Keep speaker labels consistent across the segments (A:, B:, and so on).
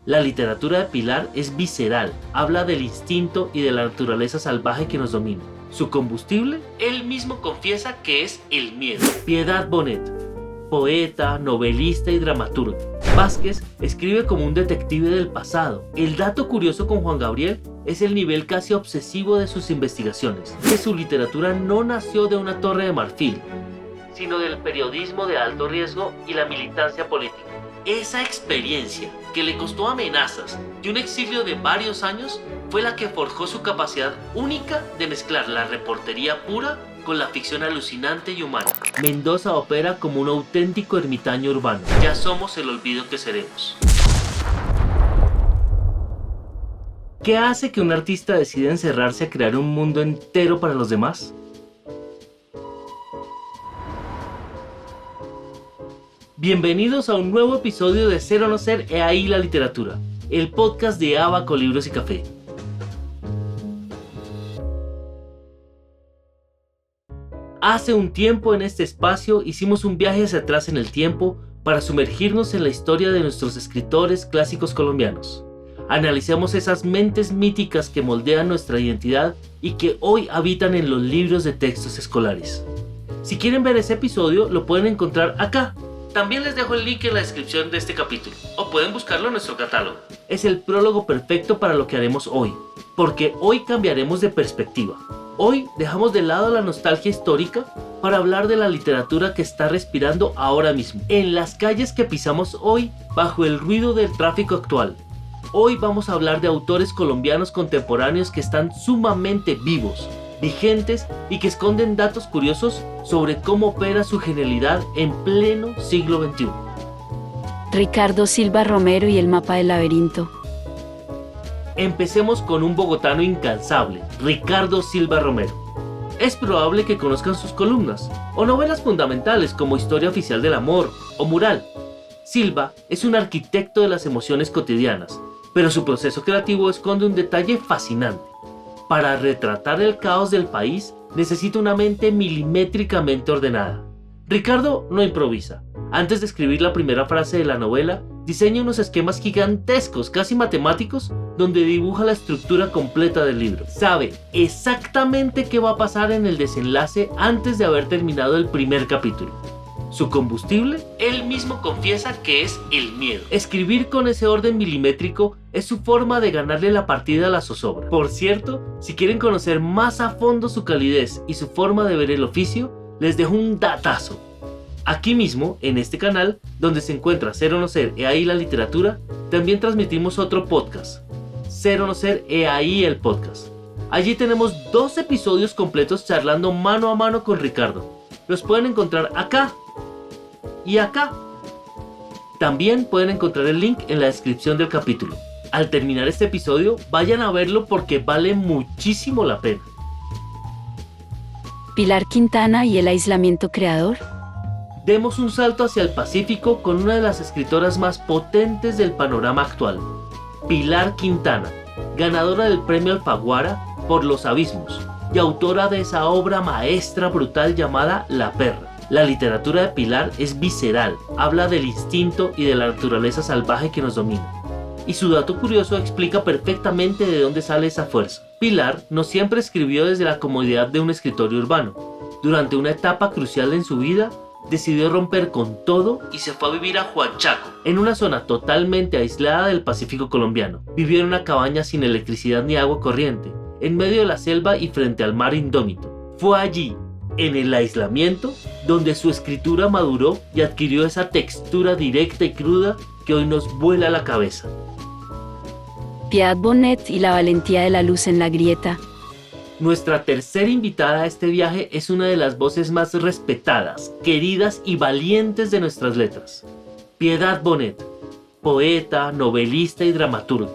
A: La literatura de Pilar es visceral, habla del instinto y de la naturaleza salvaje que nos domina. Su combustible, él mismo confiesa que es el miedo. Piedad Bonet, poeta, novelista y dramaturga. Vázquez escribe como un detective del pasado. El dato curioso con Juan Gabriel es el nivel casi obsesivo de sus investigaciones, que su literatura no nació de una torre de marfil, sino del periodismo de alto riesgo y la militancia política. Esa experiencia, que le costó amenazas y un exilio de varios años, fue la que forjó su capacidad única de mezclar la reportería pura con la ficción alucinante y humana. Mendoza opera como un auténtico ermitaño urbano. Ya somos el olvido que seremos. ¿Qué hace que un artista decida encerrarse a crear un mundo entero para los demás? Bienvenidos a un nuevo episodio de Ser o No Ser, He Ahí la Literatura, el podcast de Abaco Libros y Café. Hace un tiempo en este espacio hicimos un viaje hacia atrás en el tiempo para sumergirnos en la historia de nuestros escritores clásicos colombianos. Analicemos esas mentes míticas que moldean nuestra identidad y que hoy habitan en los libros de textos escolares. Si quieren ver ese episodio, lo pueden encontrar acá. También les dejo el link en la descripción de este capítulo, o pueden buscarlo en nuestro catálogo. Es el prólogo perfecto para lo que haremos hoy, porque hoy cambiaremos de perspectiva. Hoy dejamos de lado la nostalgia histórica para hablar de la literatura que está respirando ahora mismo, en las calles que pisamos hoy bajo el ruido del tráfico actual. Hoy vamos a hablar de autores colombianos contemporáneos que están sumamente vivos, vigentes y que esconden datos curiosos sobre cómo opera su genialidad en pleno siglo XXI.
B: Ricardo Silva Romero y el mapa del laberinto.
A: Empecemos con un bogotano incansable, Ricardo Silva Romero. Es probable que conozcan sus columnas o novelas fundamentales como Historia Oficial del Amor o Mural. Silva es un arquitecto de las emociones cotidianas, pero su proceso creativo esconde un detalle fascinante. Para retratar el caos del país, necesita una mente milimétricamente ordenada. Ricardo no improvisa. Antes de escribir la primera frase de la novela, diseña unos esquemas gigantescos, casi matemáticos, donde dibuja la estructura completa del libro. Sabe exactamente qué va a pasar en el desenlace antes de haber terminado el primer capítulo. Su combustible, él mismo confiesa que es el miedo. Escribir con ese orden milimétrico es su forma de ganarle la partida a la zozobra. Por cierto, si quieren conocer más a fondo su calidez y su forma de ver el oficio, les dejo un datazo. Aquí mismo, en este canal, donde se encuentra Ser o No Ser, He Ahí la Literatura, también transmitimos otro podcast, Ser o No Ser, He Ahí el Podcast. Allí tenemos 2 episodios completos charlando mano a mano con Ricardo. Los pueden encontrar acá y acá. También pueden encontrar el link en la descripción del capítulo. Al terminar este episodio, vayan a verlo porque vale muchísimo la pena.
B: Pilar Quintana y el aislamiento creador.
A: Demos un salto hacia el Pacífico con una de las escritoras más potentes del panorama actual, Pilar Quintana, ganadora del premio Alfaguara por Los Abismos y autora de esa obra maestra brutal llamada La Perra. La literatura de Pilar es visceral, habla del instinto y de la naturaleza salvaje que nos domina. Y su dato curioso explica perfectamente de dónde sale esa fuerza. Pilar no siempre escribió desde la comodidad de un escritorio urbano. Durante una etapa crucial en su vida, decidió romper con todo y se fue a vivir a Huanchaco, en una zona totalmente aislada del Pacífico colombiano. Vivió en una cabaña sin electricidad ni agua corriente, en medio de la selva y frente al mar indómito. Fue allí, en el aislamiento, donde su escritura maduró y adquirió esa textura directa y cruda que hoy nos vuela la cabeza.
B: Piedad Bonet y la valentía de la luz en la grieta.
A: Nuestra tercera invitada a este viaje es una de las voces más respetadas, queridas y valientes de nuestras letras. Piedad Bonet, poeta, novelista y dramaturga.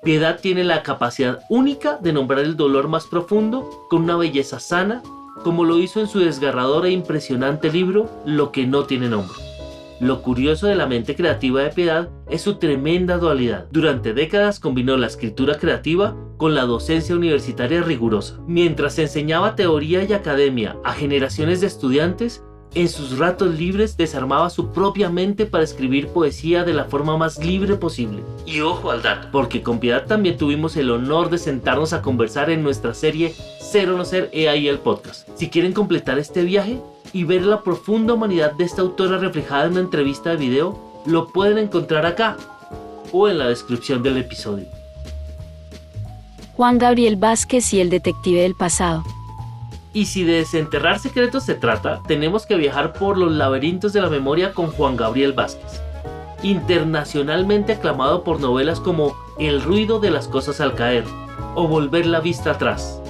A: Piedad tiene la capacidad única de nombrar el dolor más profundo con una belleza sana, como lo hizo en su desgarrador e impresionante libro Lo que no tiene nombre. Lo curioso de la mente creativa de Piedad es su tremenda dualidad. Durante décadas combinó la escritura creativa con la docencia universitaria rigurosa. Mientras enseñaba teoría y academia a generaciones de estudiantes, En sus ratos libres desarmaba su propia mente para escribir poesía de la forma más libre posible. Y ojo al dato, porque con Piedad también tuvimos el honor de sentarnos a conversar en nuestra serie Ser o no ser, he ahí el podcast. Si quieren completar este viaje y ver la profunda humanidad de esta autora reflejada en una entrevista de video, lo pueden encontrar acá o en la descripción del episodio.
B: Juan Gabriel Vázquez y el detective del pasado.
A: Y si de desenterrar secretos se trata, tenemos que viajar por los laberintos de la memoria con Juan Gabriel Vázquez, internacionalmente aclamado por novelas como El ruido de las cosas al caer o Volver la vista atrás.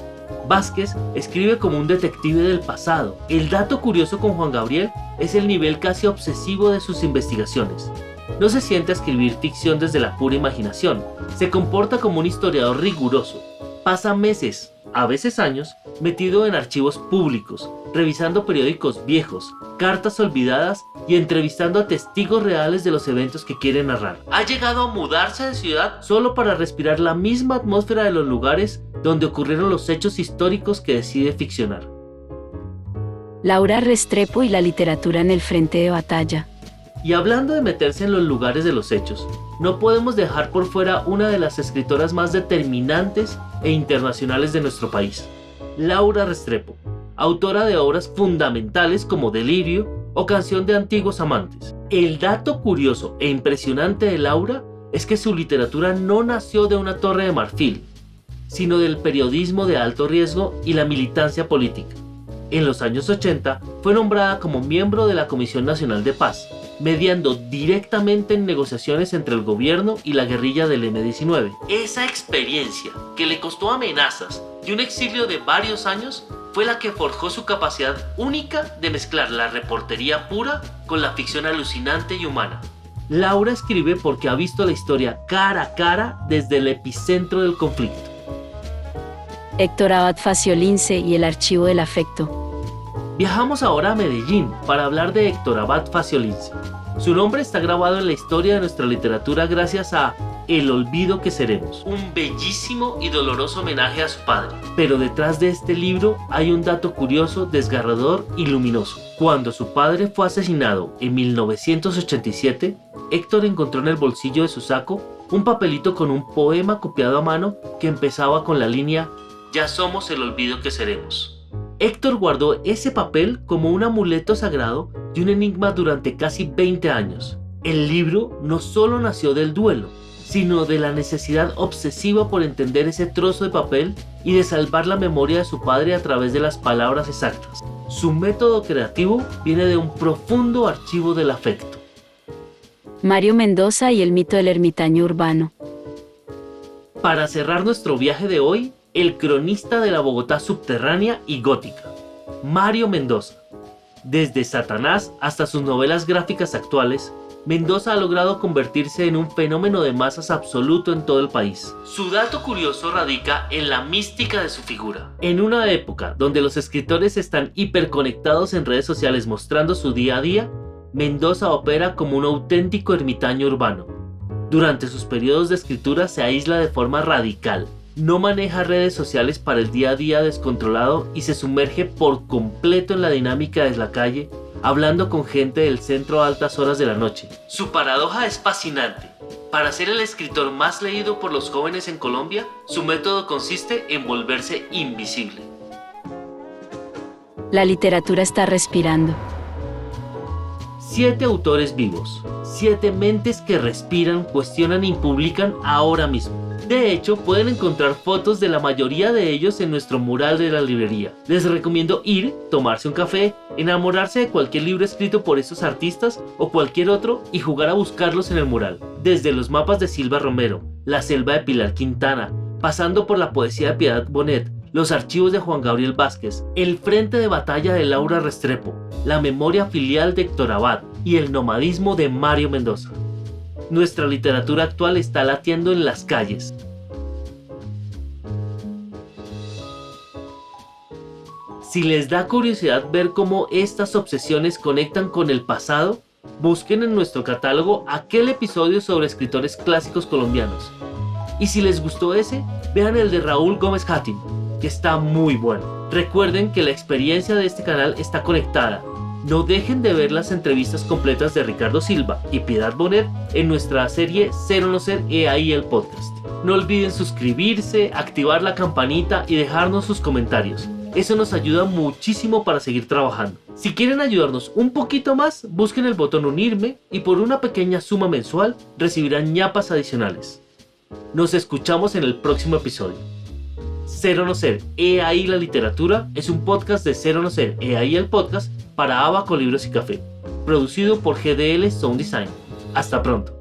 A: Vázquez escribe como un detective del pasado. El dato curioso con Juan Gabriel es el nivel casi obsesivo de sus investigaciones. No se siente a escribir ficción desde la pura imaginación, se comporta como un historiador riguroso. Pasa meses, a veces años, metido en archivos públicos, revisando periódicos viejos, cartas olvidadas y entrevistando a testigos reales de los eventos que quiere narrar. Ha llegado a mudarse de ciudad solo para respirar la misma atmósfera de los lugares donde ocurrieron los hechos históricos que decide ficcionar.
B: Laura Restrepo y la literatura en el frente de batalla.
A: Y hablando de meterse en los lugares de los hechos, no podemos dejar por fuera una de las escritoras más determinantes e internacionales de nuestro país, Laura Restrepo, autora de obras fundamentales como Delirio o Canción de Antiguos Amantes. El dato curioso e impresionante de Laura es que su literatura no nació de una torre de marfil, sino del periodismo de alto riesgo y la militancia política. En los años 80 fue nombrada como miembro de la Comisión Nacional de Paz, mediando directamente en negociaciones entre el gobierno y la guerrilla del M-19. Esa experiencia, que le costó amenazas y un exilio de varios años, fue la que forjó su capacidad única de mezclar la reportería pura con la ficción alucinante y humana. Laura escribe porque ha visto la historia cara a cara desde el epicentro del conflicto.
B: Héctor Abad Faciolince y el archivo del afecto.
A: Viajamos ahora a Medellín para hablar de Héctor Abad Faciolince. Su nombre está grabado en la historia de nuestra literatura gracias a El olvido que seremos, un bellísimo y doloroso homenaje a su padre. Pero detrás de este libro hay un dato curioso, desgarrador y luminoso. Cuando su padre fue asesinado en 1987, Héctor encontró en el bolsillo de su saco un papelito con un poema copiado a mano que empezaba con la línea "Ya somos el olvido que seremos". Héctor guardó ese papel como un amuleto sagrado y un enigma durante casi 20 años. El libro no solo nació del duelo, sino de la necesidad obsesiva por entender ese trozo de papel y de salvar la memoria de su padre a través de las palabras exactas. Su método creativo viene de un profundo archivo del afecto.
B: Mario Mendoza y el mito del ermitaño urbano.
A: Para cerrar nuestro viaje de hoy, el cronista de la Bogotá subterránea y gótica, Mario Mendoza. Desde Satanás hasta sus novelas gráficas actuales, Mendoza ha logrado convertirse en un fenómeno de masas absoluto en todo el país. Su dato curioso radica en la mística de su figura. En una época donde los escritores están hiperconectados en redes sociales mostrando su día a día, Mendoza opera como un auténtico ermitaño urbano. Durante sus periodos de escritura se aísla de forma radical. No maneja redes sociales para el día a día descontrolado y se sumerge por completo en la dinámica de la calle, hablando con gente del centro a altas horas de la noche. Su paradoja es fascinante. Para ser el escritor más leído por los jóvenes en Colombia, su método consiste en volverse invisible.
B: La literatura está respirando.
A: 7 autores vivos, 7 mentes que respiran, cuestionan y publican ahora mismo. De hecho, pueden encontrar fotos de la mayoría de ellos en nuestro mural de la librería. Les recomiendo ir, tomarse un café, enamorarse de cualquier libro escrito por estos artistas o cualquier otro y jugar a buscarlos en el mural. Desde los mapas de Silva Romero, La selva de Pilar Quintana, pasando por la poesía de Piedad Bonet, los archivos de Juan Gabriel Vázquez, el frente de batalla de Laura Restrepo, la memoria filial de Héctor Abad y el nomadismo de Mario Mendoza. Nuestra literatura actual está latiendo en las calles. Si les da curiosidad ver cómo estas obsesiones conectan con el pasado, busquen en nuestro catálogo aquel episodio sobre escritores clásicos colombianos. Y si les gustó ese, vean el de Raúl Gómez Hattin, que está muy bueno. Recuerden que la experiencia de este canal está conectada. No dejen de ver las entrevistas completas de Ricardo Silva y Piedad Bonet en nuestra serie Ser o no ser EAI el podcast. No olviden suscribirse, activar la campanita y dejarnos sus comentarios. Eso nos ayuda muchísimo para seguir trabajando. Si quieren ayudarnos un poquito más, busquen el botón unirme y por una pequeña suma mensual recibirán ñapas adicionales. Nos escuchamos en el próximo episodio. Ser o no ser EAI la literatura es un podcast de Ser o no ser EAI el podcast para Abaco Libros y Café, producido por GDL Sound Design. Hasta pronto.